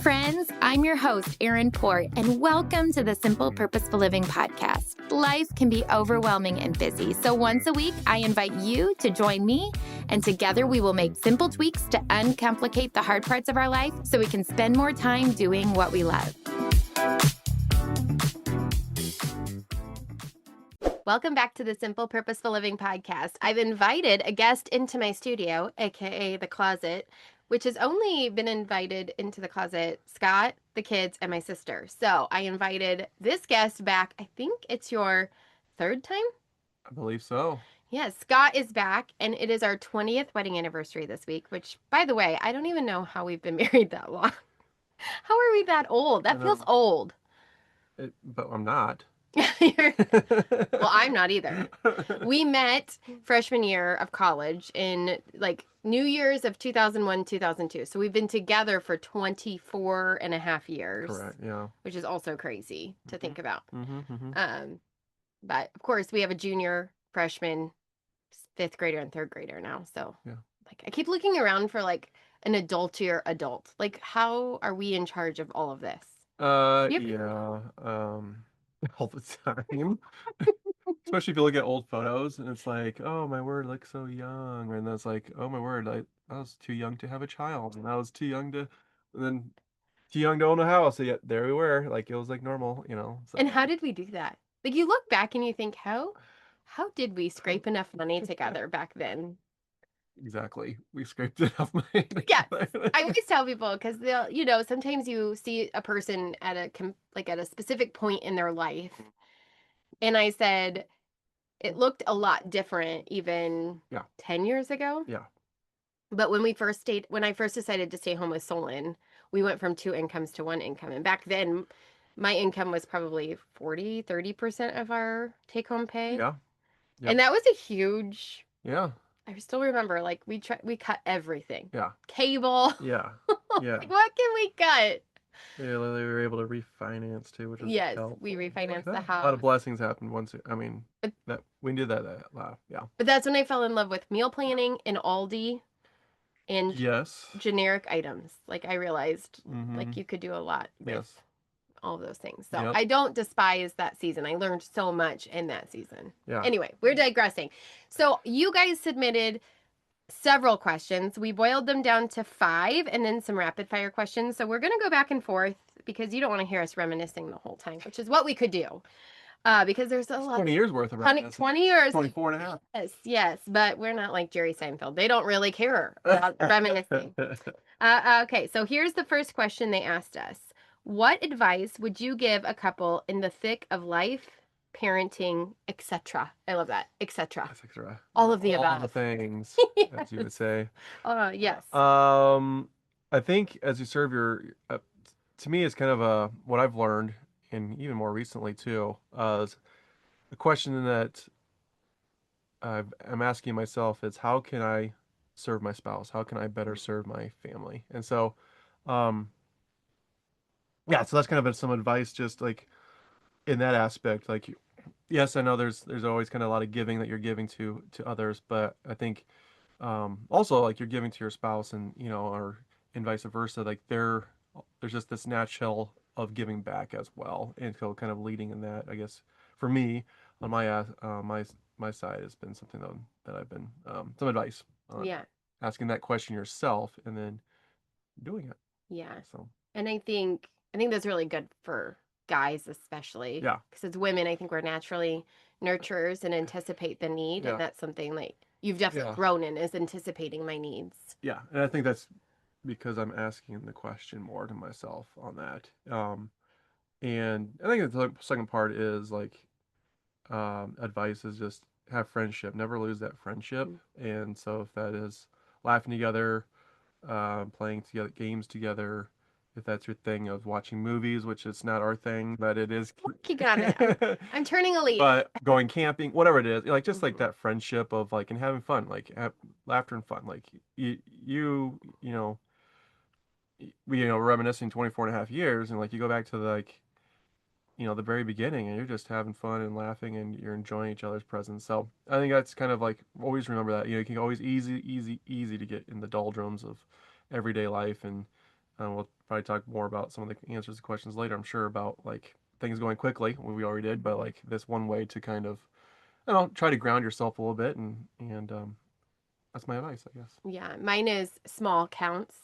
friends. I'm your host, Erin Port, and welcome to the Simple Purposeful Living podcast. Life can be overwhelming and busy, so once a week, I invite you to join me, and together we will make simple tweaks to uncomplicate the hard parts of our life so we can spend more time doing what we love. Welcome back to the Simple Purposeful Living podcast. I've invited a guest into my studio, aka the closet, which has only been invited into the closet, Scott, the kids, and my sister. So I invited this guest back. I think it's your third time? I believe so. Yes, Scott is back, and it is our 20th wedding anniversary this week, which, by the way, I don't even know how we've been married that long. How are we that old? That feels old. But I'm not. Well, I'm not either. We met freshman year of college in New Year's of 2001, 2002. So we've been together for 24 and a half years. Correct, yeah. Which is also crazy to think about. Mm-hmm. But of course we have a junior, freshman, fifth grader, and third grader now. So yeah. I keep looking around for an adultier adult. How are we in charge of all of this? Yeah. All the time. Especially if you look at old photos and it's like, oh my word, like so young. And that's like, oh my word, I was too young to have a child. And I was too young to own a house. So yet there we were. It was normal, So. And how did we do that? You look back and you think, how did we scrape enough money together back then? Exactly. We scraped enough money. Yeah. I always tell people because they'll, sometimes you see a person at a specific point in their life. And I said, it looked a lot different even 10 years ago. Yeah. But when I first decided to stay home with Solon, we went from 2 incomes to 1 income. And back then, my income was probably 30% of our take-home pay. Yeah. Yep. And that was a huge... Yeah. I still remember, we cut everything. Yeah. Cable. Yeah. Yeah. What can we cut? Yeah, they were able to refinance too, which is helpful. We refinanced the house. A lot of blessings happened once. That we did that. Yeah. But that's when I fell in love with meal planning in Aldi, and generic items. I realized, you could do a lot with all of those things. So I don't despise that season. I learned so much in that season. Yeah. Anyway, we're digressing. So you guys submitted several questions. We boiled them down to 5 and then some rapid fire questions. So we're going to go back and forth because you don't want to hear us reminiscing the whole time, which is what we could do. Because there's a lot. 20 years worth of reminiscing. 20 years. 24 and a half. Yes. But we're not like Jerry Seinfeld. They don't really care about reminiscing. Okay. So here's the first question they asked us. What advice would you give a couple in the thick of life, parenting, etc.? I love that. Etc. All of the above. All the things, as you would say. Yes. I think as you serve to me, it's kind of what I've learned, and even more recently too, is the question that I'm asking myself is, how can I serve my spouse? How can I better serve my family? And so, so that's kind of some advice, just in that aspect. Yes, I know there's always kind of a lot of giving that you're giving to others, but I think also you're giving to your spouse, and and vice versa. There's just this natural of giving back as well, and so kind of leading in that, I guess, for me on my side has been something that I've been some advice on. Asking that question yourself and then doing it. So, and I think that's really good for guys, especially. Yeah. Because as women, I think we're naturally nurturers and anticipate the need, and that's something you've definitely grown in, is anticipating my needs. Yeah, and I think that's because I'm asking the question more to myself on that. And I think the second part is advice is just have friendship, never lose that friendship. And so if that is laughing together, playing together, games together, if that's your thing of watching movies, which is not our thing, but it is. You got it. I'm turning a leaf. But going camping, whatever it is, just that friendship of and having fun, laughter and fun. Reminiscing 24 and a half years, and you go back to the very beginning, and you're just having fun and laughing, and you're enjoying each other's presence. So I think that's kind of always remember that, you can always easy to get in the doldrums of everyday life, and We'll probably talk more about some of the answers to questions later, I'm sure, about like things going quickly. We already did, but like this one way to kind of, try to ground yourself a little bit, and that's my advice, I guess. Yeah, mine is small counts.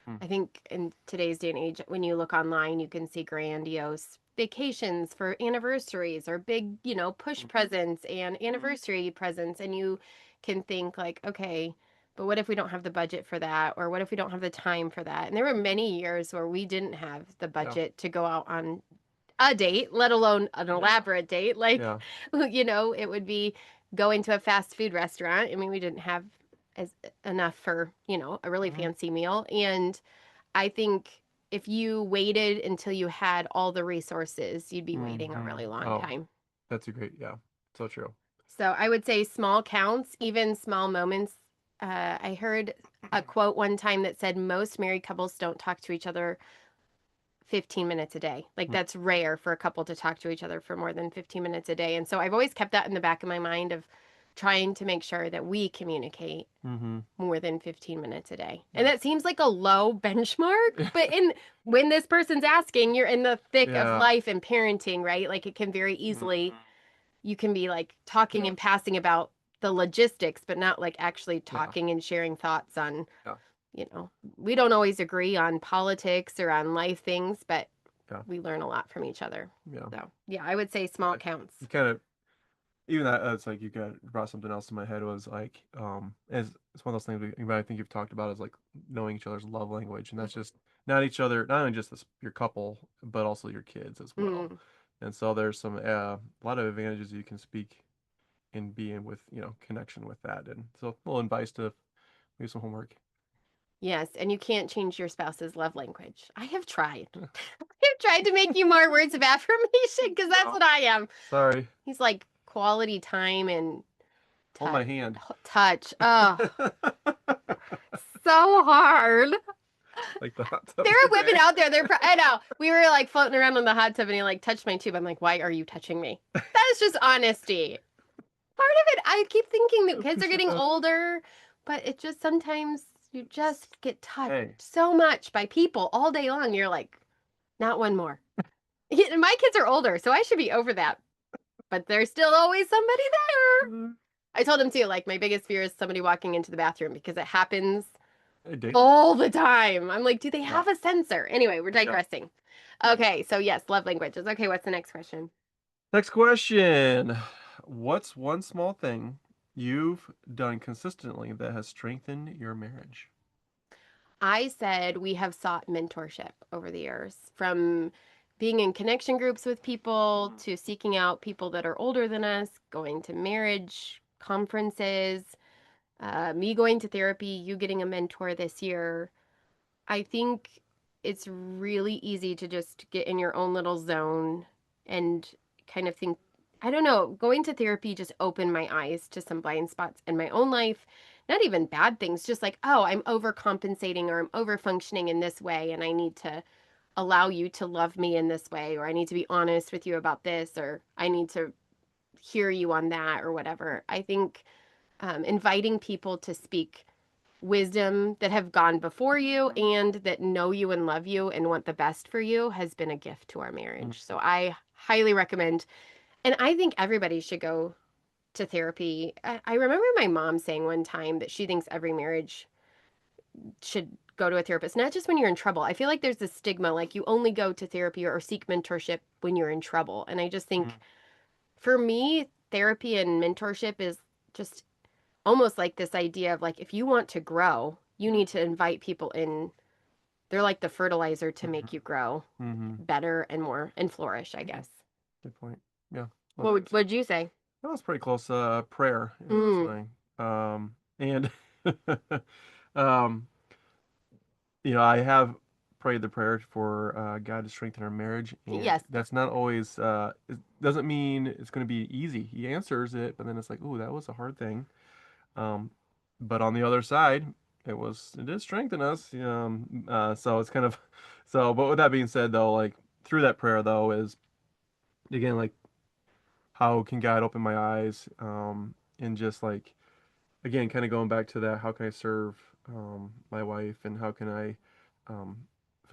Hmm. I think in today's day and age, when you look online, you can see grandiose vacations for anniversaries or big, push presents and anniversary presents. And you can think, like, okay, but what if we don't have the budget for that? Or what if we don't have the time for that? And there were many years where we didn't have the Yeah. budget to go out on a date, let alone an elaborate date. Like, Yeah. it would be going to a fast food restaurant. I mean, we didn't have as enough for, a really Mhm. fancy meal. And I think if you waited until you had all the resources, you'd be waiting a really long Oh, time. that's a great, yeah, so true. So I would say small counts, even small moments. I heard a quote one time that said most married couples don't talk to each other 15 minutes a day. Like, Mm. that's rare for a couple to talk to each other for more than 15 minutes a day. And so I've always kept that in the back of my mind of trying to make sure that we communicate Mm-hmm. more than 15 minutes a day. Yeah. And that seems like a low benchmark, but when this person's asking, you're in the thick of Yeah. life and parenting, right? Like, it can very easily, you can be like talking and passing about the logistics, but not like actually Yeah. talking and sharing thoughts on, Yeah. we don't always agree on politics or on life things, but Yeah. we learn a lot from each other. Yeah. So, yeah, I would say small counts. You kind of, even that, it's like you brought something else to my head, was like, it's one of those things I think you've talked about, is like knowing each other's love language, and that's just not only just your couple, but also your kids as well. Mm. And so there's a lot of advantages you can speak and be in with, connection with that. And so a little advice to do some homework. Yes, and you can't change your spouse's love language. I have tried. I've tried to make you more words of affirmation because that's what I am. Sorry. He's like quality time and Hold my hand. touch. Oh, so hard. Like the hot tub. There are women out there. I know. We were like floating around in the hot tub and he like touched my tube. I'm like, why are you touching me? That is just honesty. Part of it, I keep thinking that kids are getting older, but it just sometimes you just get touched so much by people all day long. You're like, not one more. My kids are older, so I should be over that. But there's still always somebody there. I told him too, like, my biggest fear is somebody walking into the bathroom because it happens all the time. I'm like, do they have a sensor? Anyway, we're digressing. Okay, so yes, love languages. Okay, what's the next question? Next question. What's one small thing you've done consistently that has strengthened your marriage? I said we have sought mentorship over the years, from being in connection groups with people to seeking out people that are older than us, going to marriage conferences, me going to therapy, you getting a mentor this year. I think it's really easy to just get in your own little zone and kind of think, I don't know, going to therapy just opened my eyes to some blind spots in my own life. Not even bad things, just like, oh, I'm overcompensating or I'm overfunctioning in this way, and I need to allow you to love me in this way, or I need to be honest with you about this, or I need to hear you on that, or whatever. I think inviting people to speak wisdom that have gone before you and that know you and love you and want the best for you has been a gift to our marriage. So I highly recommend, and I think everybody should go to therapy. I remember my mom saying one time that she thinks every marriage should go to a therapist, not just when you're in trouble. I feel like there's this stigma, like you only go to therapy or seek mentorship when you're in trouble. And I just think for me, therapy and mentorship is just almost like this idea of, like, if you want to grow, you need to invite people in. They're like the fertilizer to make you grow better and more and flourish, I guess. Good point. Yeah. What'd you say? That was pretty close. Prayer is Mm. and um, I have prayed the prayer for God to strengthen our marriage, and Yes. that's not always. It doesn't mean it's going to be easy. He answers it, but then it's like, ooh, that was a hard thing. But on the other side, it did strengthen us. So it's kind of so. But with that being said, though, like through that prayer, though, is again like how can God open my eyes, and just like again, kind of going back to that, how can I serve my wife, and how can I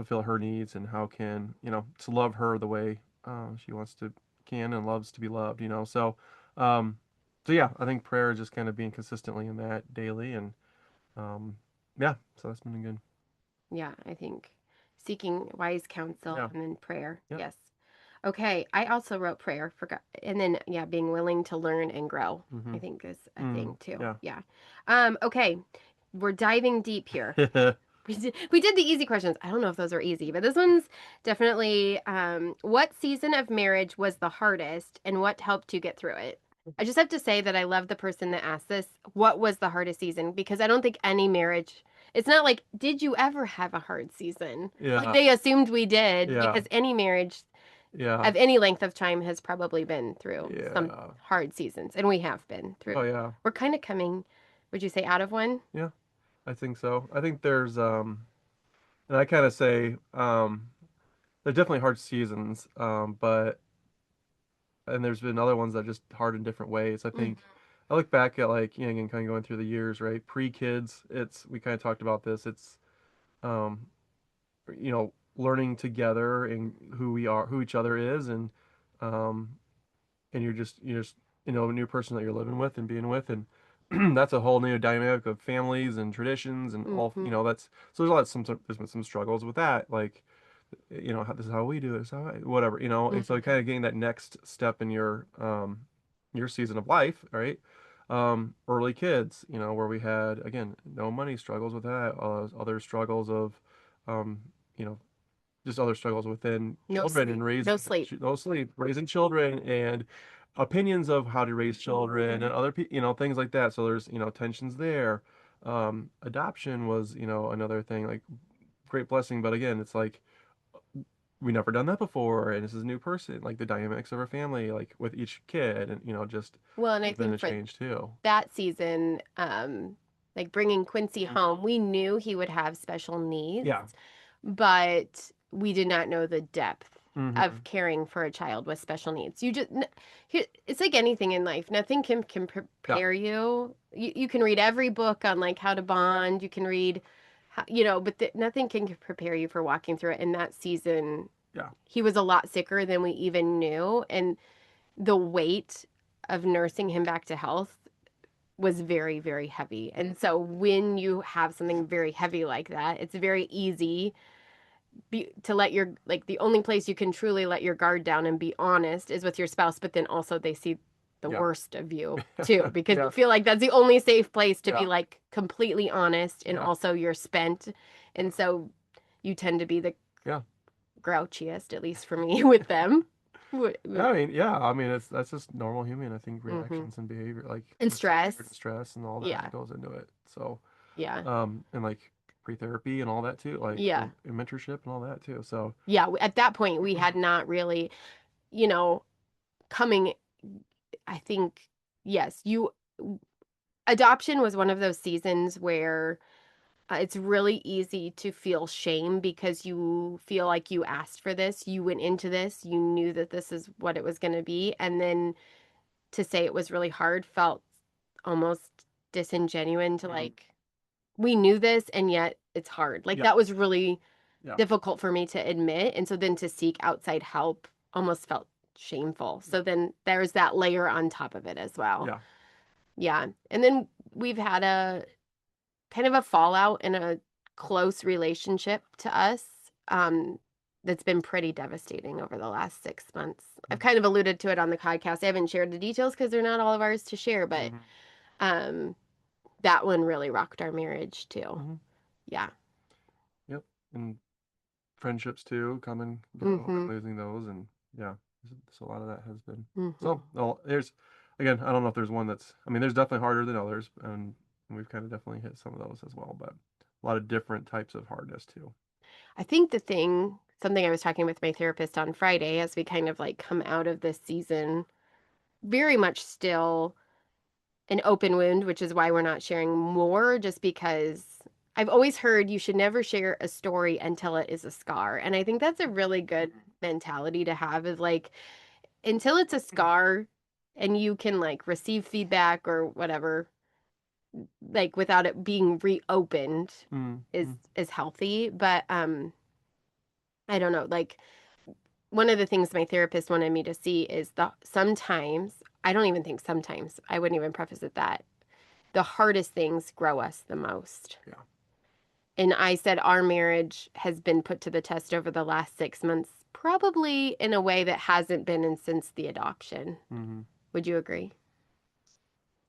fulfill her needs, and how can, to love her the way she can and loves to be loved, um, so yeah, I think prayer is just kind of being consistently in that daily, and um, yeah, so that's been good. Yeah, I think seeking wise counsel Yeah. and then prayer. Yeah. Yes. Okay, I also wrote prayer, forgot. And then yeah, being willing to learn and grow, I think is a thing too. Yeah. Yeah. Okay, we're diving deep here. We did the easy questions. I don't know if those are easy, but this one's definitely what season of marriage was the hardest and what helped you get through it? I just have to say that I love the person that asked this. What was the hardest season? Because I don't think any marriage, it's not like, did you ever have a hard season? Like Yeah. they assumed we did, Yeah. because any marriage Yeah. of any length of time has probably been through some Yeah. hard seasons, and we have been through. Oh yeah. We're kind of coming, would you say, out of one? Yeah. I think so. I think there's and I kind of say they're definitely hard seasons, but and there's been other ones that are just hard in different ways. I think I look back at, like, again, kind of going through the years, right? Pre-kids, we kind of talked about this. It's um learning together and who each other is, um and you're just a new person that you're living with and being with, and that's a whole new dynamic of families and traditions and all, that's, so there's there's been some struggles with that, like, this is how we do it, this is how whatever, and so kind of getting that next step in your season of life, right? Early kids, where we had, again, no money struggles with that, other struggles of um you know just other struggles within No children sleep. and No sleep. no sleep, raising children, and opinions of how to raise children, and other people, things like that. So there's, tensions there. Adoption was, another thing, like, great blessing, but again, it's like we never done that before, and this is a new person, like the dynamics of our family, like with each kid, and just Well, and I has been think a for change too. that season, like bringing Quincy home, we knew he would have special needs, Yeah. but we did not know the depth Mm-hmm. of caring for a child with special needs. It's like anything in life. Nothing can prepare you. You can read every book on like how to bond. You can read, but nothing can prepare you for walking through it. In that season, Yeah. he was a lot sicker than we even knew, and the weight of nursing him back to health was very, very heavy. And so when you have something very heavy like that, it's very easy to let the only place you can truly let your guard down and be honest is with your spouse, but then also they see the worst of you too, because you feel like that's the only safe place to be like completely honest, and also you're spent. And so you tend to be the grouchiest, at least for me, with them. I mean, that's just normal human, I think, reactions and behavior, like, and stress and all that goes into it. So and like pre-therapy and all that too, like, and mentorship and all that too. So at that point we had not really, coming. I think yes, adoption was one of those seasons where it's really easy to feel shame because you feel like you asked for this, you went into this, you knew that this is what it was going to be, and then to say it was really hard felt almost disingenuous, to like, we knew this and yet it's hard. Like that was really difficult for me to admit, and so then to seek outside help almost felt shameful. So then there's that layer on top of it as well. Yeah. And then we've had a kind of a fallout in a close relationship to us, that's been pretty devastating over the last 6 months. I've kind of alluded to it on the podcast. I haven't shared the details because they're not all of ours to share, but that one really rocked our marriage too. Yeah. Yep. And friendships too, come and go, and losing those, and so a lot of that has been. So, well, again, I don't know if there's one that's, I mean, there's definitely harder than others, and we've kind of definitely hit some of those as well, but a lot of different types of hardness too. I think something I was talking with my therapist on Friday, as we kind of like come out of this season, very much still an open wound, which is why we're not sharing more, just because I've always heard you should never share a story until it is a scar. And I think that's a really good mentality to have, is like, until it's a scar and you can like receive feedback or whatever, like without it being reopened, is healthy. But I don't know, like one of the things my therapist wanted me to see is sometimes, I don't even think sometimes, I wouldn't even preface it that, the hardest things grow us the most. Yeah. And I said our marriage has been put to the test over the last 6 months, probably in a way that hasn't been since the adoption. Mm-hmm. Would you agree?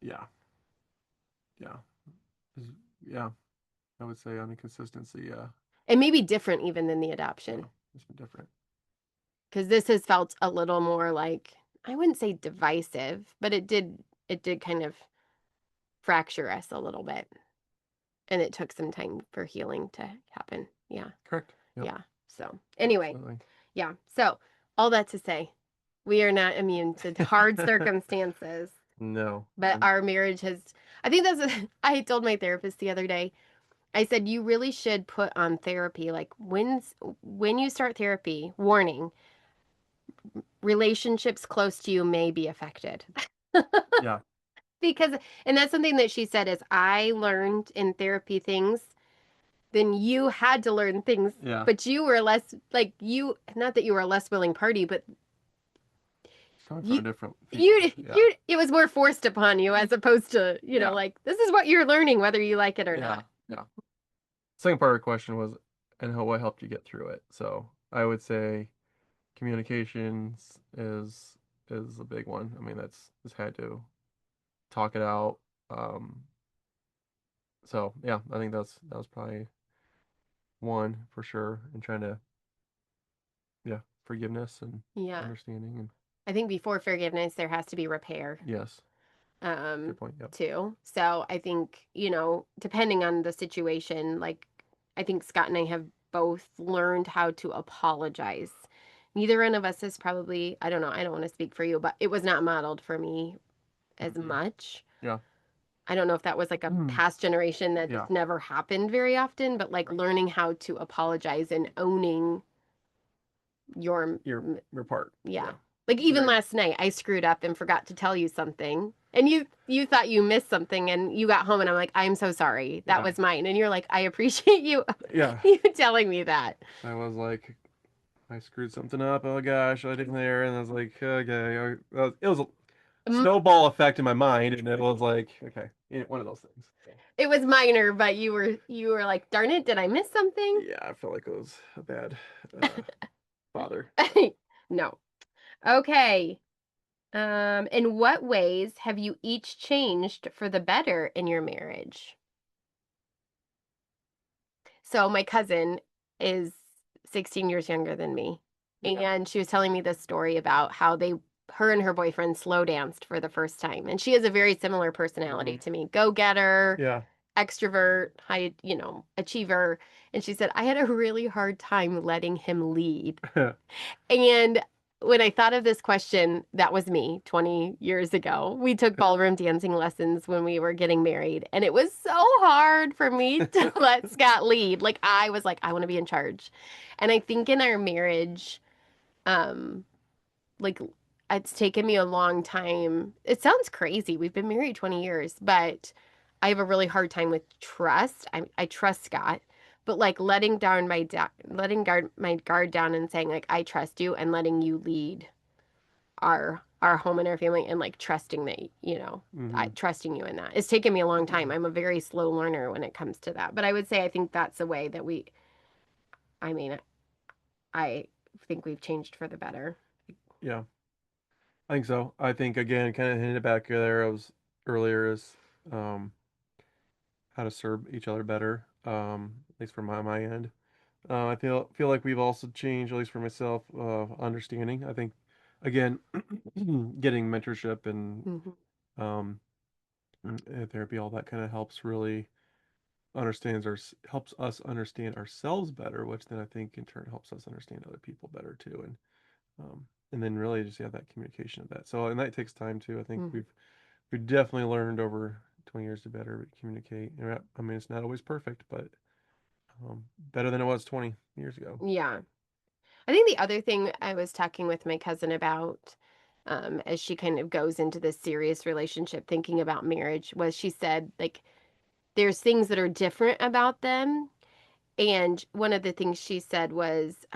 Yeah. Yeah. Yeah. I would say on the consistency, yeah. And maybe different even than the adoption. Yeah. It's been different. Because this has felt a little more like, I wouldn't say divisive, but it did kind of fracture us a little bit. And it took some time for healing to happen. Yeah. Correct. Yep. Yeah. So anyway, Absolutely. yeah. So all that to say, we are not immune to hard circumstances. No. But our marriage has, I think I told my therapist the other day, I said, you really should put on therapy. Like when you start therapy, warning, relationships close to you may be affected. Yeah. Because, and that's something that she said is, I learned in therapy things, then you had to learn things, Yeah. but you were less, like not that you were a less willing party, but Coming you, from a different field. Yeah. it was more forced upon you as opposed to, Yeah. like, this is what you're learning, whether you like it or Yeah. not. Yeah. Second part of the question was, and what helped you get through it? So I would say communications is a big one. I mean, just had to talk it out. So yeah, I think that was probably one for sure, and trying to, yeah, forgiveness and Yeah. understanding and I think before forgiveness, there has to be repair. yes, good point. Yep. Too. So I think, depending on the situation, like I think Scott and I have both learned how to apologize. Neither one of us is probably, I don't know, I don't want to speak for you, but it was not modeled for me as much. Yeah. I don't know if that was like a past generation that Yeah. never happened very often, but like learning how to apologize and owning your part. yeah. Like even last night, I screwed up and forgot to tell you something. And you thought you missed something and you got home and I'm like, I'm so sorry. That was mine. And you're like, I appreciate you you telling me that. I was like, I screwed something up. Oh gosh, I didn't there. And I was like, okay. It was a snowball effect in my mind. And it was like, okay, one of those things. It was minor, but you were like, darn it, did I miss something? Yeah, I felt like it was a bad father. No. Okay. In what ways have you each changed for the better in your marriage? So my cousin is 16 years younger than me. And she was telling me this story about how her and her boyfriend slow danced for the first time. And she has a very similar personality to me. Go-getter, extrovert, high, achiever. And she said, I had a really hard time letting him lead. And when I thought of this question, that was me 20 years ago. We took ballroom dancing lessons when we were getting married, and it was so hard for me to let Scott lead. Like I was like, I want to be in charge. And I think in our marriage, like it's taken me a long time. It sounds crazy. We've been married 20 years, but I have a really hard time with trust. I trust Scott, but like letting my guard down and saying like I trust you and letting you lead our home and our family and like trusting that trusting you in that. It's taken me a long time. I'm a very slow learner when it comes to that, but I would say I think that's a way that I think we've changed for the better. Yeah, I think so. I think again, kind of hinted back there. I was earlier is how to serve each other better. At least from my end. I feel like we've also changed, at least for myself, understanding. I think again, getting mentorship and um, therapy, all that kind of helps really helps us understand ourselves better, which then I think in turn helps us understand other people better too, and then really just have that communication of that. So and that takes time too. I think we've definitely learned over 20 years to better communicate. I mean, it's not always perfect, but better than it was 20 years ago. Yeah. I think the other thing I was talking with my cousin about, as she kind of goes into this serious relationship, thinking about marriage, was she said, like, there's things that are different about them. And one of the things she said was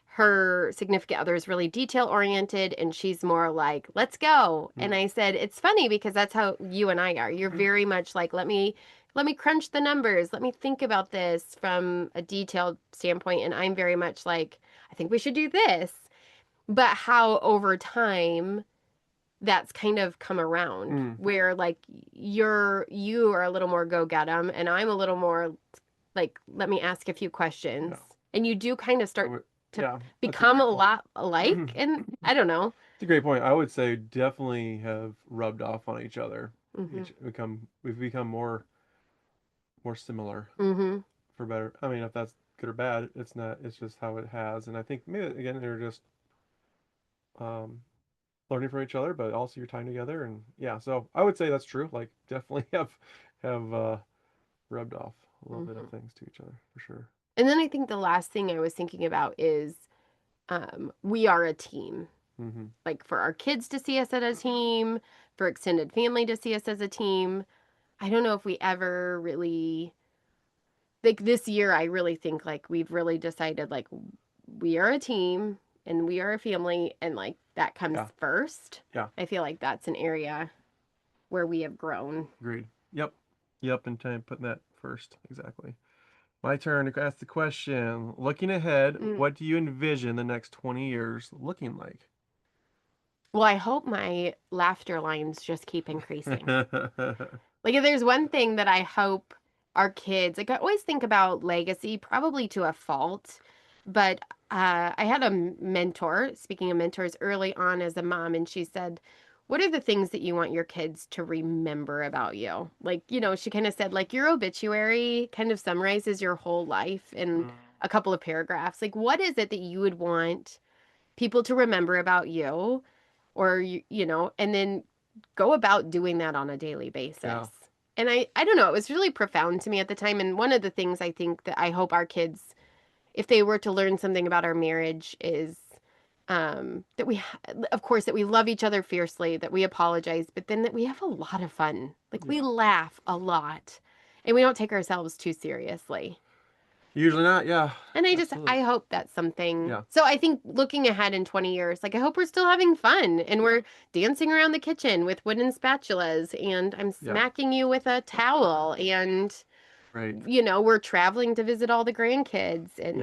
her significant other is really detail oriented and she's more like, let's go. And I said, it's funny because that's how you and I are. You're very much like, let me crunch the numbers. Let me think about this from a detailed standpoint. And I'm very much like, I think we should do this. But how over time that's kind of come around where like you are a little more go get 'em and I'm a little more like let me ask a few questions. And you do kind of start to become a lot alike and I don't know. It's a great point. I would say definitely have rubbed off on each other. We've become more similar for better. I mean, if that's good or bad, it's not. It's just how it has. And I think maybe again they're just um, learning from each other, but also your time together. And yeah, so I would say that's true. Like definitely have rubbed off a little bit of things to each other for sure. And then I think the last thing I was thinking about is we are a team. Like for our kids to see us as a team, for extended family to see us as a team. I don't know if we ever really like this year I really think like we've really decided like we are a team and we are a family and like that comes first. Yeah. I feel like that's an area where we have grown. Agreed. Yep. And time putting that first. Exactly. My turn to ask the question. Looking ahead, what do you envision the next 20 years looking like? Well, I hope my laughter lines just keep increasing. Like if there's one thing that I hope our kids, like I always think about legacy, probably to a fault, but I had a mentor, speaking of mentors, early on as a mom, and she said, what are the things that you want your kids to remember about you? Like, she kind of said, like, your obituary kind of summarizes your whole life in a couple of paragraphs. Like, what is it that you would want people to remember about you? Or, and then go about doing that on a daily basis. Yeah. And I don't know, it was really profound to me at the time. And one of the things I think that I hope our kids, if they were to learn something about our marriage, is that of course, that we love each other fiercely, that we apologize, but then that we have a lot of fun. Like we laugh a lot and we don't take ourselves too seriously. Usually not, yeah. And Absolutely. I hope that's something. Yeah. So I think looking ahead in 20 years, like I hope we're still having fun and we're dancing around the kitchen with wooden spatulas and I'm smacking you with a towel and, we're traveling to visit all the grandkids and,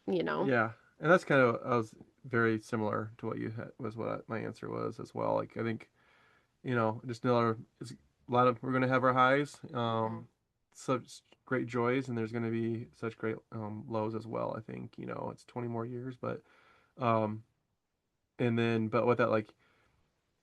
Yeah. And that's kind of, I was very similar to what you had, was what my answer was as well. Like, I think, just another, it's a lot of, we're going to have our highs, such great joys, and there's going to be such great lows as well. I think, it's 20 more years, but, and then, but with that, like,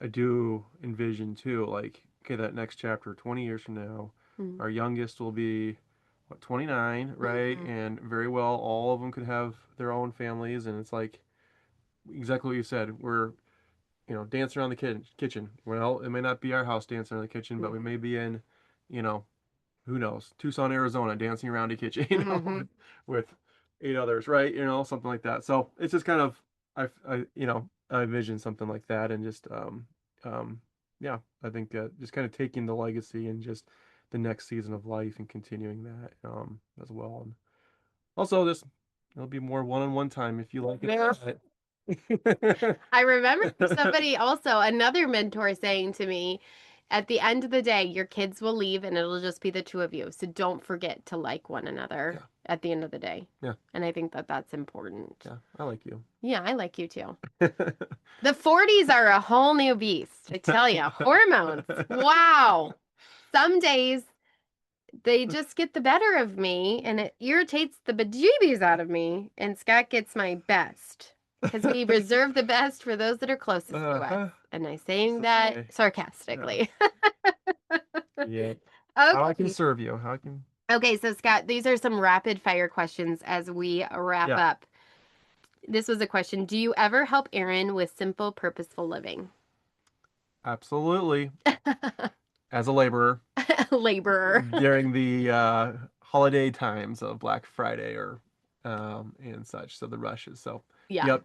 I do envision too, like, okay, that next chapter, 20 years from now, our youngest will be, what, 29, right? And very well, all of them could have their own families, and it's like exactly what you said. We're, dancing around the kitchen. Well, it may not be our house dancing around the kitchen, but we may be in, you know, who knows, Tucson, Arizona, dancing around a kitchen, with 8 others, right? Something like that. So it's just kind of, I envision something like that, and just, yeah, I think just kind of taking the legacy and just the next season of life and continuing that, as well. And also, there'll be more one-on-one time if you like it. I remember somebody also, another mentor saying to me, at the end of the day, your kids will leave and it'll just be the two of you. So don't forget to like one another at the end of the day. Yeah. And I think that that's important. Yeah, I like you. Yeah, I like you too. The 40s are a whole new beast. I tell you, hormones. Wow. Some days they just get the better of me and it irritates the bejeebies out of me. And Scott gets my best. Because we reserve the best for those that are closest to us. And I'm saying that sarcastically. Yeah. Okay. How I can serve you. How I can. Okay, so Scott, these are some rapid fire questions as we wrap up. This was a question. Do you ever help Aaron with simple, purposeful living? Absolutely. As a laborer. Laborer. During the holiday times of Black Friday or and such. So the rushes. So yep.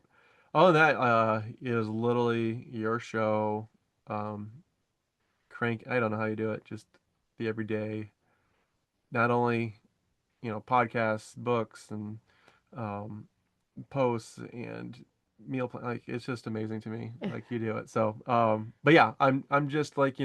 Oh, that is literally your show. Crank. I don't know how you do it. Just the everyday. Not only podcasts, books, and um, posts and meal plan. Like it's just amazing to me. Like you do it. So, but yeah, I'm just like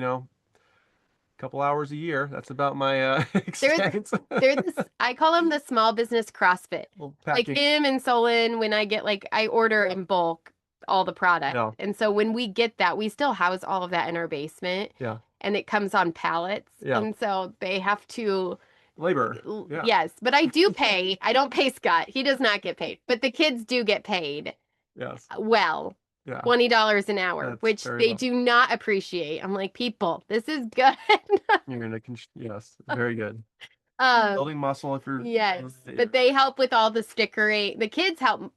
couple hours a year. That's about my They're extent. they're this I call them the small business CrossFit. Well, Like packing. him and Solon, when I get I order in bulk all the product. Yeah. And so when we get that, we still house all of that in our basement Yeah. and it comes on pallets. Yeah. And so they have to Labor. Yeah. yes, but I do pay. I don't pay Scott. He does not get paid. But the kids do get paid Yes. well. Yeah. $20 an hour, That's which very they well. do not appreciate. I'm like, people, this is good. You're gonna yes, very good. Um, Building muscle if you're yes, but they help with all the stickering. The kids help.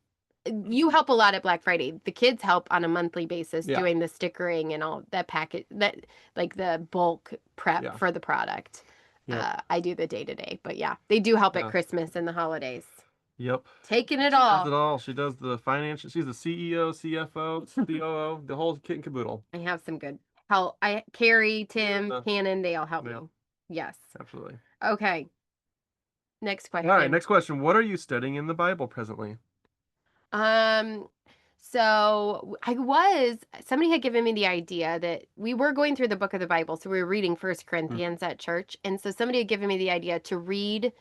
You help a lot at Black Friday. The kids help on a monthly basis Yeah. doing the stickering and all that packet, that like the bulk prep Yeah. for the product. Yep. I do the day to day, but yeah, they do help at Yeah. Christmas and the holidays. Yep. Taking it She does it all. all. She does the financial. She's the CEO, CFO, COO, the whole kit and caboodle. I have some good help. Carrie, Tim, Yeah. Cannon, they all help Yeah. me. Yes. Absolutely. Okay. Next question. All right. Next question. What are you studying in the Bible presently? So somebody had given me the idea that we were going through the book of the Bible. So we were reading First Corinthians at church. And so somebody had given me the idea to read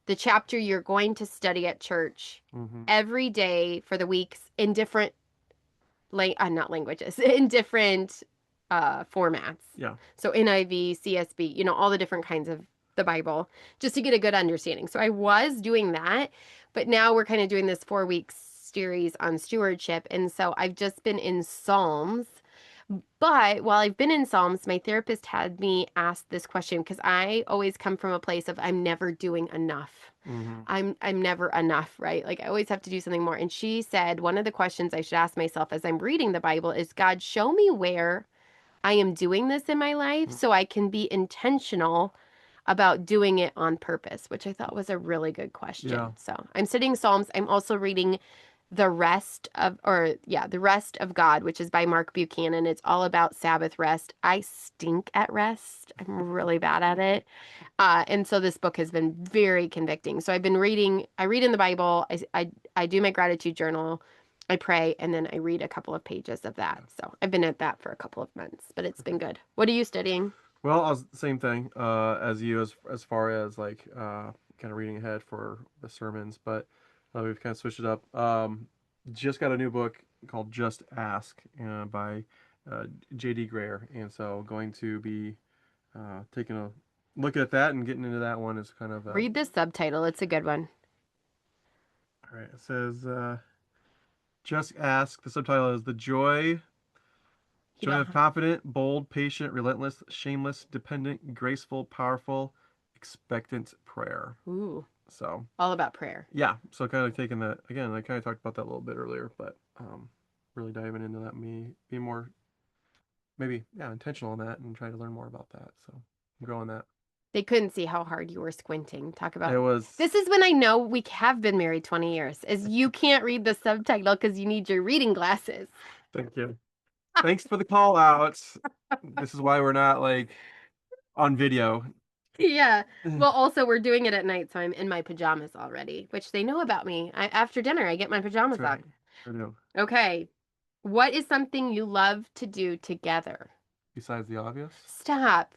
the chapter you're going to study at church every day for the weeks in different, not languages, in different formats. Yeah. So NIV, CSB, all the different kinds of the Bible, just to get a good understanding. So I was doing that, but now we're kind of doing this 4 weeks series on stewardship. And so I've just been in Psalms. But while I've been in Psalms, my therapist had me ask this question because I always come from a place of I'm never doing enough. I'm never enough, right? Like I always have to do something more. And she said one of the questions I should ask myself as I'm reading the Bible is, God, show me where I am doing this in my life so I can be intentional about doing it on purpose, which I thought was a really good question. Yeah. So I'm studying Psalms. I'm also reading the rest of God, which is by Mark Buchanan. It's all about Sabbath rest. I stink at rest. I'm really bad at it. And so this book has been very convicting. So I've been reading, I read in the Bible. I do my gratitude journal. I pray, and then I read a couple of pages of that. So I've been at that for a couple of months, but it's been good. What are you studying? Well, I was same thing as you as far as like kind of reading ahead for the sermons, but we've kind of switched it up. Just got a new book called Just Ask by J.D. Greer, and so going to be taking a look at that and getting into that one is kind of Read the subtitle. It's a good one. All right, it says Just Ask. The subtitle is The Joy of confident, bold, patient, relentless, shameless, dependent, graceful, powerful, expectant prayer. Ooh. So all about prayer. Yeah. So kind of taking that again, I kind of talked about that a little bit earlier, but really diving into that, be more maybe intentional in that and try to learn more about that. So I'm growing that. They couldn't see how hard you were squinting. Talk about it was. This is when I know we have been married 20 years, is you can't read the subtitle because you need your reading glasses. Thank you. Thanks for the call out. This is why we're not like on video. Yeah. Well, also we're doing it at night, so I'm in my pajamas already, which they know about me. After dinner, I get my pajamas That's on. right. Okay. What is something you love to do together? Besides the obvious? Stop.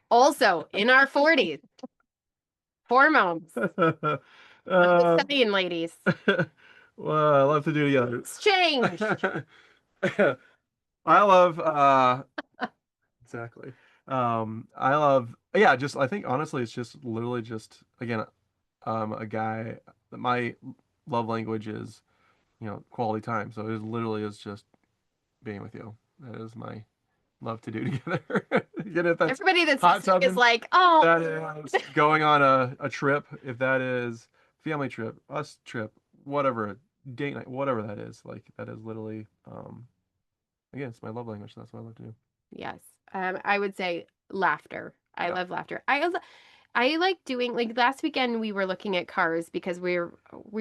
Also, in our 40s. Hormones. Just saying, ladies. Well, I love to do together. It's changed. I love exactly. I love just I think honestly it's just literally just again a guy that my love language is quality time. So it literally is just being with you. That is my love to do together. Everybody that's listening is like, oh, that is going on a trip, if that is family trip, us trip, whatever, date night, whatever that is, like that is literally again, it's my love language. That's what I love to do. Yes. I would say laughter. I love laughter. I like doing, like last weekend we were looking at cars because we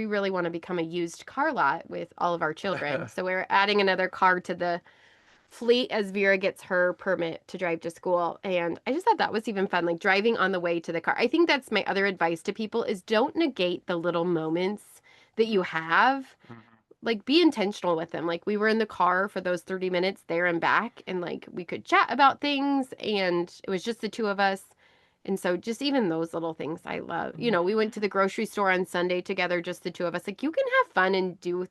really want to become a used car lot with all of our children. So we're adding another car to the fleet as Vera gets her permit to drive to school. And I just thought that was even fun, like driving on the way to the car. I think that's my other advice to people is don't negate the little moments that you have. Like be intentional with them. Like we were in the car for those 30 minutes there and back and like we could chat about things and it was just the two of us. And so just even those little things I love. You know, we went to the grocery store on Sunday together, just the two of us. Like you can have fun and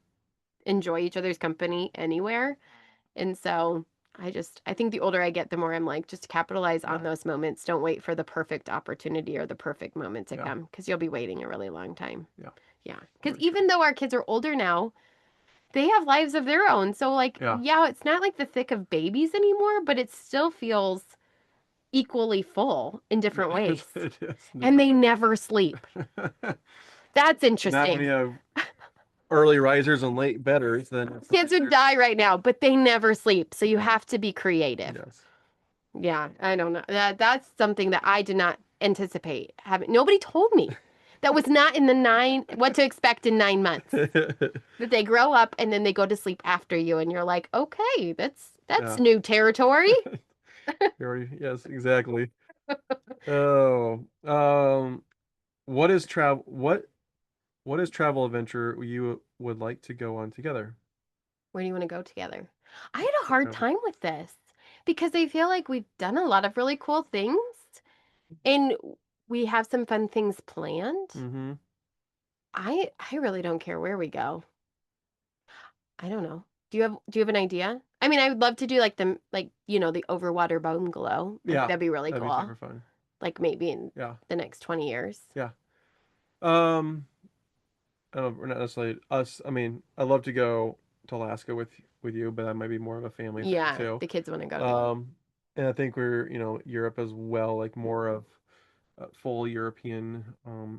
enjoy each other's company anywhere. And so I think the older I get, the more I'm like, just capitalize on those moments. Don't wait for the perfect opportunity or the perfect moment to come because you'll be waiting a really long time. Yeah. Yeah. Because even though our kids are older now, they have lives of their own. So, like, yeah, it's not like the thick of babies anymore, but it still feels equally full in different ways. It is. And they never sleep. That's Not when interesting. you have early risers and late bedders, then Kids would die right now, but they never sleep. So you have to be creative. yes. Yeah, I don't know. That's something that I did not anticipate having. Nobody told me. That was not in the what to expect in 9 months. That they grow up and then they go to sleep after you, and you're like, okay, that's new territory. Yes, exactly. Oh, what is travel adventure you would like to go on together? Where do you want to go together? I had a hard time with this because I feel like we've done a lot of really cool things and we have some fun things planned. Mm-hmm. I really don't care where we go. I don't know. Do you have an idea? I mean, I would love to do like the overwater bungalow. Yeah, That'd be really that'd be cool. super fun. Like maybe in Yeah. the next 20 years. Yeah. Um, I don't know, we're not necessarily us. I mean, I'd love to go to Alaska with you, but that might be more of a family thing Yeah, too. the kids want to go to And I think we're, Europe as well, like more of full European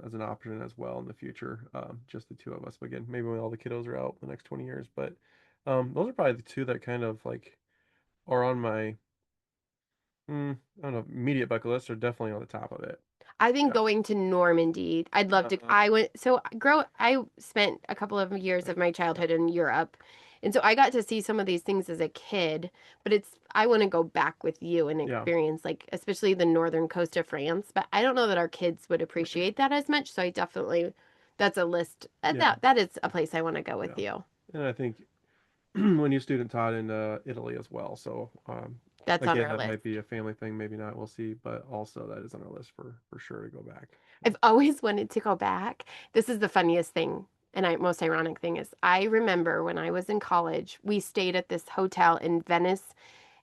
as an option as well in the future. Just the two of us, but again, maybe when all the kiddos are out the next 20 years. But those are probably the two that kind of like are on my, I don't know, immediate bucket list are definitely on the top of it. I think Yeah. going to Normandy, I'd love to. I spent a couple of years of my childhood in Europe. And so I got to see some of these things as a kid, but I want to go back with you and Yeah. experience like especially the northern coast of France, but I don't know that our kids would appreciate that as much, so I definitely that's a list. That is a place I want to go with you. And I think when you student taught in Italy as well, so That's on again, our that might list. be a family thing, maybe not, we'll see, but also that is on our list for sure to go back. I've always wanted to go back. This is the funniest thing and most ironic thing is I remember when I was in college, we stayed at this hotel in Venice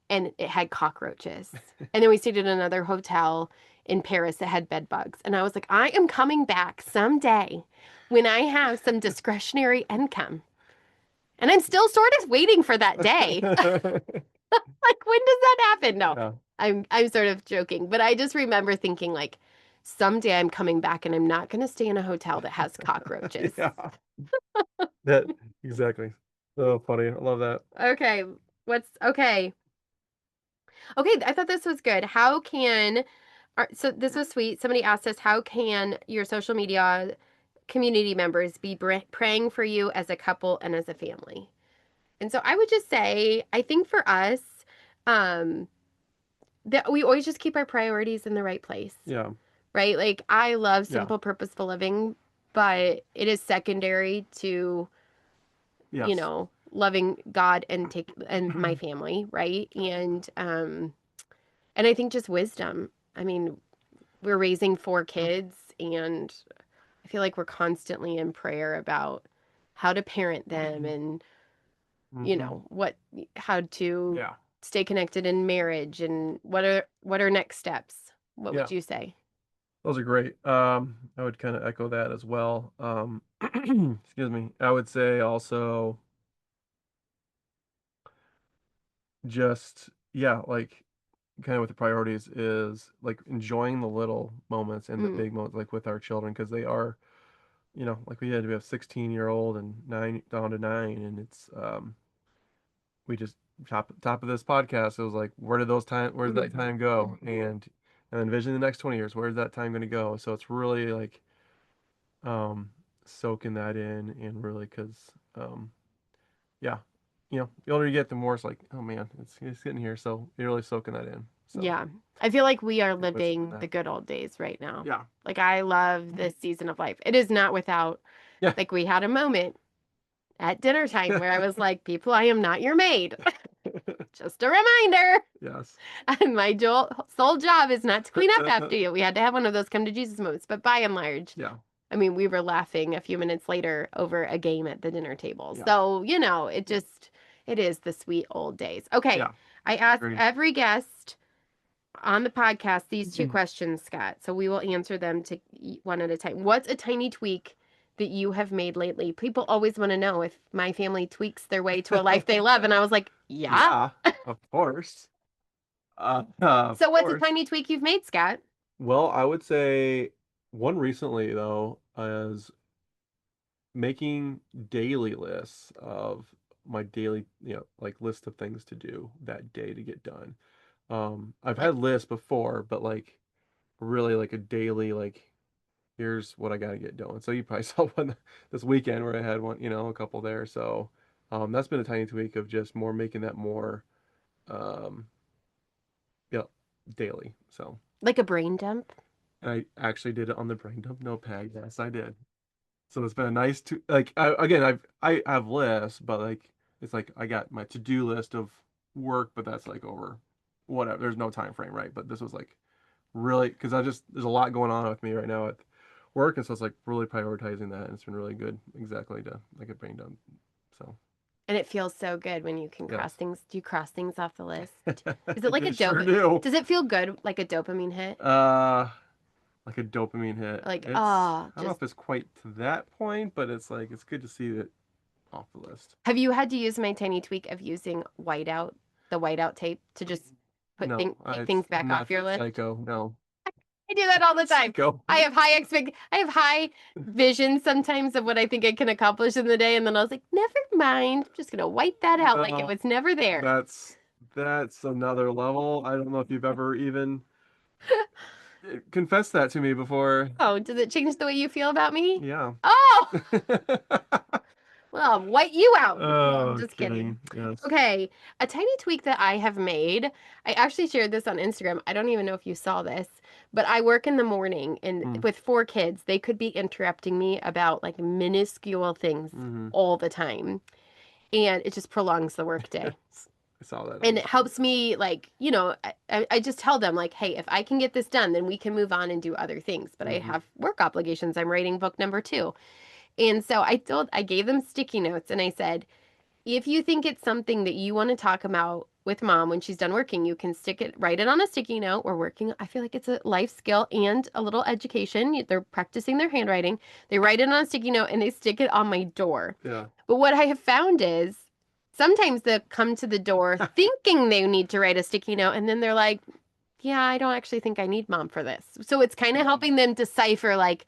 and it had cockroaches. And then we stayed at another hotel in Paris that had bed bugs. And I was like, I am coming back someday when I have some discretionary income. And I'm still sort of waiting for that day. Like, when does that happen? No, Yeah. I'm sort of joking, but I just remember thinking like, someday I'm coming back and I'm not going to stay in a hotel that has cockroaches. Yeah. That exactly. So funny. I love that. Okay, okay? Okay, I thought this was good. So this was sweet. Somebody asked us, how can your social media community members be praying for you as a couple and as a family? And so I would just say, I think for us, um, that we always just keep our priorities in the right place. Yeah. Right? Like I love simple, purposeful living, but it is secondary to, Yes. loving God and my family, right? And I think just wisdom. I mean, we're raising 4 kids and I feel like we're constantly in prayer about how to parent them and how to stay connected in marriage and what are next steps. What would you say? Those are great. I would kind of echo that as well. Excuse me. I would say also just, like kind of with the priorities is like enjoying the little moments and the big moments, like with our children, because they are, like we have 16-year-old and 9 down to 9, and it's we just top of this podcast, it was like, where did that time go? And envision the next 20 years, where's that time going to go? So it's really like soaking that in and really, because yeah, the older you get, the more it's like, oh man, it's getting here. So you're really soaking that in. So Yeah. I feel like we are what's living that? the good old days right now. Yeah. Like I love this season of life. It is not without, Yeah. like we had a moment at dinner time where I was like, people, I am not your maid. Just a reminder. Yes. And my sole job is not to clean up after you. We had to have one of those come to Jesus moments. But by and large, Yeah. I mean, we were laughing a few minutes later over a game at the dinner table. Yeah. So, it is the sweet old days. Okay. Yeah. I ask Agreed. every guest on the podcast these two questions, Scott. So we will answer them one at a time. What's a tiny tweak that you have made lately? People always want to know if my family tweaks their way to a life they love. And I was like, yeah. Yeah, of course. So what's a course. tiny tweak you've made, Scott? Well, I would say one recently though is making daily lists of my daily, like list of things to do that day to get done. I've Like, had lists before, but like really like a daily like here's what I got to get done. So you probably saw one this weekend where I had one, a couple there. So that's been a tiny tweak of just more making that more um yeah, daily. So like a brain dump? I actually did it on the brain dump notepad. Yes, I did. So it's been a nice to like again I have lists, but like it's like I got my to-do list of work, but that's like over whatever. There's no time frame, right? But this was like really because there's a lot going on with me right now at work, and so it's like really prioritizing that, and it's been really good exactly to like a brain dump. So And it feels so good when you can yes. cross things. Do you cross things off the list? Is it like a Sure dopamine? do. Does it feel good like a dopamine hit? Like a dopamine hit. Like, It's I don't know just if it's quite to that point, but it's like it's good to see it off the list. have you had to use my tiny tweak of using the whiteout tape to just No, take things back I'm not off your list? psycho. No, I do that all the time. psycho. I have high vision sometimes of what I think I can accomplish in the day, and then I was like, never mind. I'm just gonna wipe that out like it No, was never there. that's another level. I don't know if you've ever even confessed that to me before. Oh, does it change the way you feel about me? Yeah. Oh, well, I'll white you out. No, I'm Oh, just kidding. kidding. Yes. Okay, a tiny tweak that I have made. I actually shared this on Instagram. I don't even know if you saw this, but I work in the morning and Mm. with 4 kids, they could be interrupting me about like minuscule things Mm-hmm. all the time. And it just prolongs the workday. I saw that. And it helps me like, I just tell them like, hey, if I can get this done, then we can move on and do other things. But I Mm-hmm. have work obligations. I'm writing book number 2. And so I gave them sticky notes and I said, if you think it's something that you want to talk about with mom when she's done working, you can write it on a sticky note. We're working. I feel like it's a life skill and a little education. They're practicing their handwriting. They write it on a sticky note and they stick it on my door. Yeah. But what I have found is sometimes they come to the door thinking they need to write a sticky note and then they're like, yeah, I don't actually think I need mom for this. So it's kind of helping them decipher like,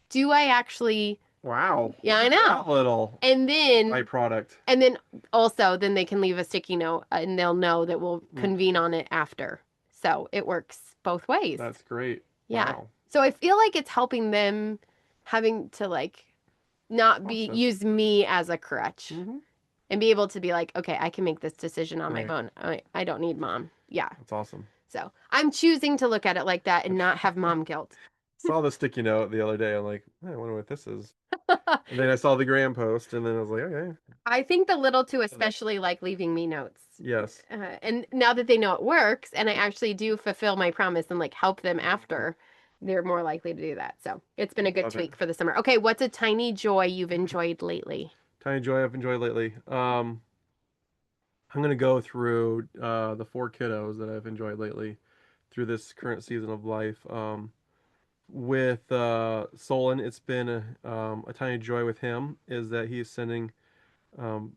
do I actually. Wow. Yeah, I That know. little And then byproduct. and then also then they can leave a sticky note and they'll know that we'll Mm. convene on it after. So it works both ways. That's great. Yeah. Wow. So I feel like it's helping them having to like not Awesome. use me as a crutch Mm-hmm. and be able to be like, okay, I can make this decision on Right. my own. I don't need mom. Yeah. That's awesome. So I'm choosing to look at it like that and not have mom guilt. Saw the sticky note the other day. I'm like, I wonder what this is. And then I saw the Gram post, and then I was like, okay. I think the little two especially like leaving me notes. Yes. And now that they know it works and I actually do fulfill my promise and like help them after, they're more likely to do that. So it's been a good Love it. tweak for the summer. Okay, what's a tiny joy you've enjoyed lately? Tiny joy I've enjoyed lately. I'm gonna go through the 4 kiddos that I've enjoyed lately through this current season of life. With Solon, it's been a tiny joy with him is that he's sending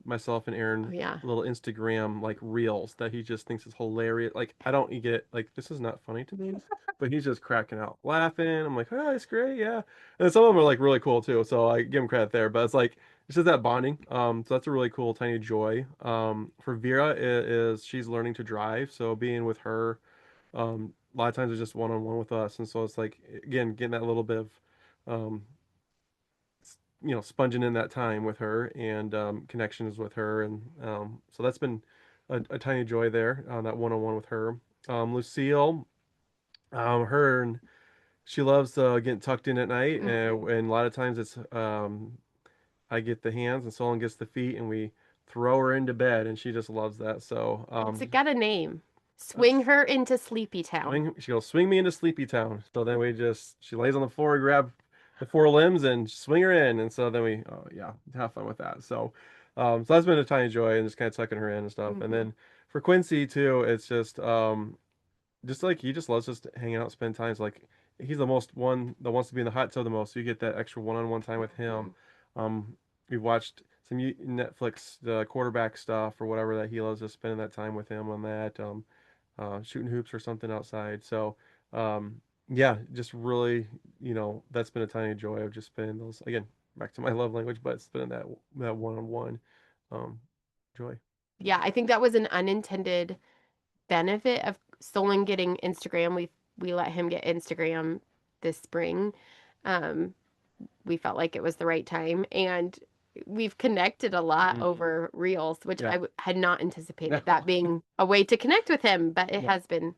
myself and Aaron Oh, yeah. little Instagram like reels that he just thinks is hilarious. Like I don't get like this is not funny to me, but he's just cracking out laughing. I'm like, oh, it's great, yeah. And some of them are like really cool too, so I give him credit there. But it's like it's just that bonding. So that's a really cool tiny joy. For Vera is she's learning to drive, so being with her, a lot of times it's just one on one with us, and so it's like again getting that little bit of sponging in that time with her and connections with her, and so that's been a tiny joy there, that one-on-one with her. Lucille, her and she loves getting tucked in at night, and a lot of times it's I get the hands and Solon gets the feet, and we throw her into bed, and she just loves that. So It's got a name. Swing her into Sleepy Town. she'll swing me into Sleepy Town. So then she lays on the floor, grab the four limbs, and swing her in. And so then we, have fun with that. So that's been a tiny joy, and just kind of tucking her in and stuff. And then for Quincy too, it's just like he just loves just to hang out, spend time. It's like he's the most one that wants to be in the hot tub the most. So you get that extra one-on-one time with him. We've watched some Netflix, the quarterback stuff or whatever that he loves, just spending that time with him on that. Shooting hoops or something outside. So, yeah, just really, that's been a tiny joy of just spending those, again, back to my love language, but spending that one-on-one joy. Yeah, I think that was an unintended benefit of Solon getting Instagram. We let him get Instagram this spring. We felt like it was the right time, and we've connected a lot over Reels, which I had not anticipated that being a way to connect with him, but it has been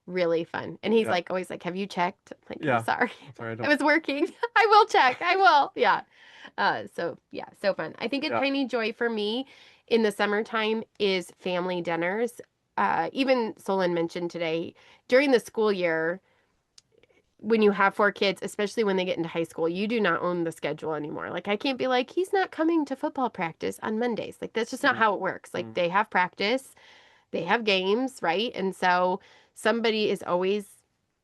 really fun. And he's always like, have you checked? I'm like, I'm sorry. It was working. I will check. I will. Yeah. So fun. I think a tiny joy for me in the summertime is family dinners. Even Solon mentioned today, during the school year, when you have 4 kids, especially when they get into high school, you do not own the schedule anymore. Like, I can't be like, he's not coming to football practice on Mondays. Like, that's just not how it works. Like, they have practice, they have games, right? And so somebody is always,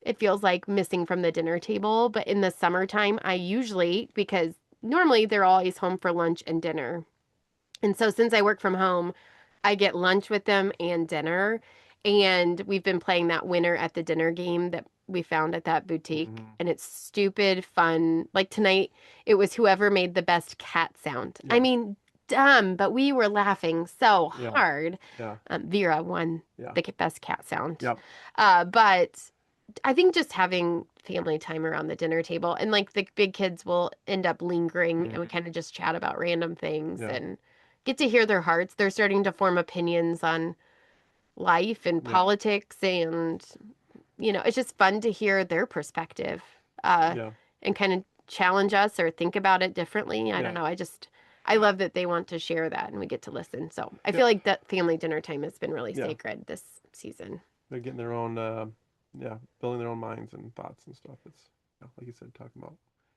it feels like, missing from the dinner table. But in the summertime, I usually, because normally they're always home for lunch and dinner. And so since I work from home, I get lunch with them and dinner. And we've been playing that winner at the dinner game that we found at that boutique. And it's stupid fun. Like tonight, it was whoever made the best cat sound. I mean, dumb, but we were laughing so hard. Vera won the best cat sound. But I think just having family time around the dinner table, and like the big kids will end up lingering and we kind of just chat about random things and get to hear their hearts. They're starting to form opinions on life and politics, and it's just fun to hear their perspective and kind of challenge us or think about it differently. I don't know. I love that they want to share that and we get to listen. So I feel like that family dinner time has been really sacred this season. They're getting their own, building their own minds and thoughts and stuff. It's, like you said, talking about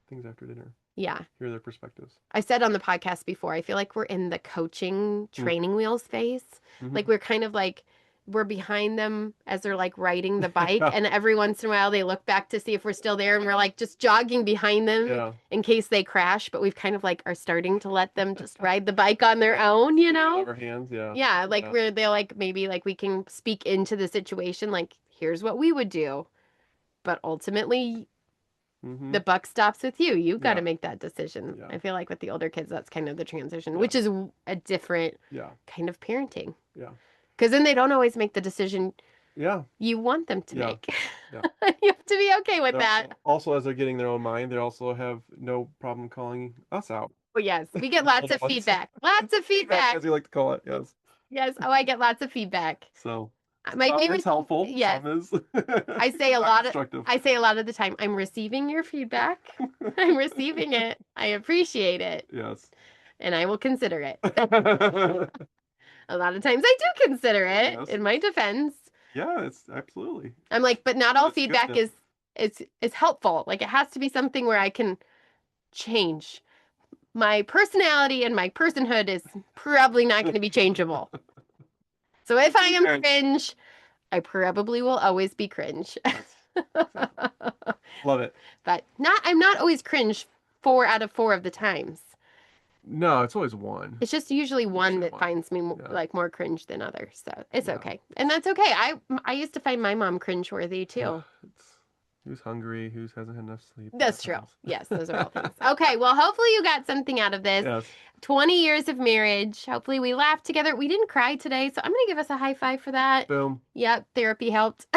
things after dinner. Yeah. Hear their perspectives. I said on the podcast before, I feel like we're in the coaching training wheels phase. Like we're kind of like, we're behind them as they're like riding the bike. And every once in a while they look back to see if we're still there. And we're like just jogging behind them in case they crash. But we've kind of like are starting to let them just ride the bike on their own, Over hands, Yeah. Like where they're like, maybe like we can speak into the situation. Like, here's what we would do. But ultimately, the buck stops with you. You've got to make that decision. I feel like with the older kids, that's kind of the transition, which is a different kind of parenting. Because then they don't always make the decision you want them to make. You have to be okay with that. Also, as they're getting their own mind, they also have no problem calling us out. Well, yes. We get lots of feedback. Lots of feedback. As you like to call it, yes. Yes. Oh, I get lots of feedback. So my favorite is helpful. Yes. I say a lot of the time, I'm receiving your feedback. I'm receiving it. I appreciate it. Yes. And I will consider it. A lot of times I do consider it in my defense. Yeah, it's absolutely. I'm like, but not all feedback is helpful. Like it has to be something where I can change. My personality and my personhood is probably not going to be changeable. So if I am cringe, I probably will always be cringe. Love it. But I'm not always cringe 4 out of 4 of the times. No, it's always one. It's just usually one that finds me like more cringe than others. So it's okay. And that's okay. I used to find my mom cringeworthy too. Who's hungry? Who hasn't had enough sleep? That's true. Yes, those are all things. Okay, well, hopefully you got something out of this. Yes. 20 years of marriage. Hopefully we laughed together. We didn't cry today, so I'm going to give us a high five for that. Boom. Yep, therapy helped.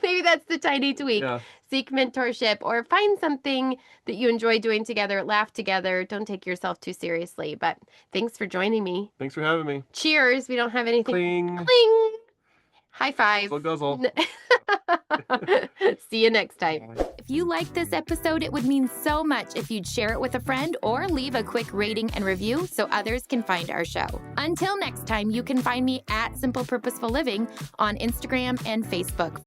Maybe that's the tiny tweak. Yeah. Seek mentorship or find something that you enjoy doing together. Laugh together. Don't take yourself too seriously. But thanks for joining me. Thanks for having me. Cheers. We don't have anything. Cling. Cling. High five. Guzzle. See you next time. If you liked this episode, it would mean so much if you'd share it with a friend or leave a quick rating and review so others can find our show. Until next time, you can find me at Simple Purposeful Living on Instagram and Facebook.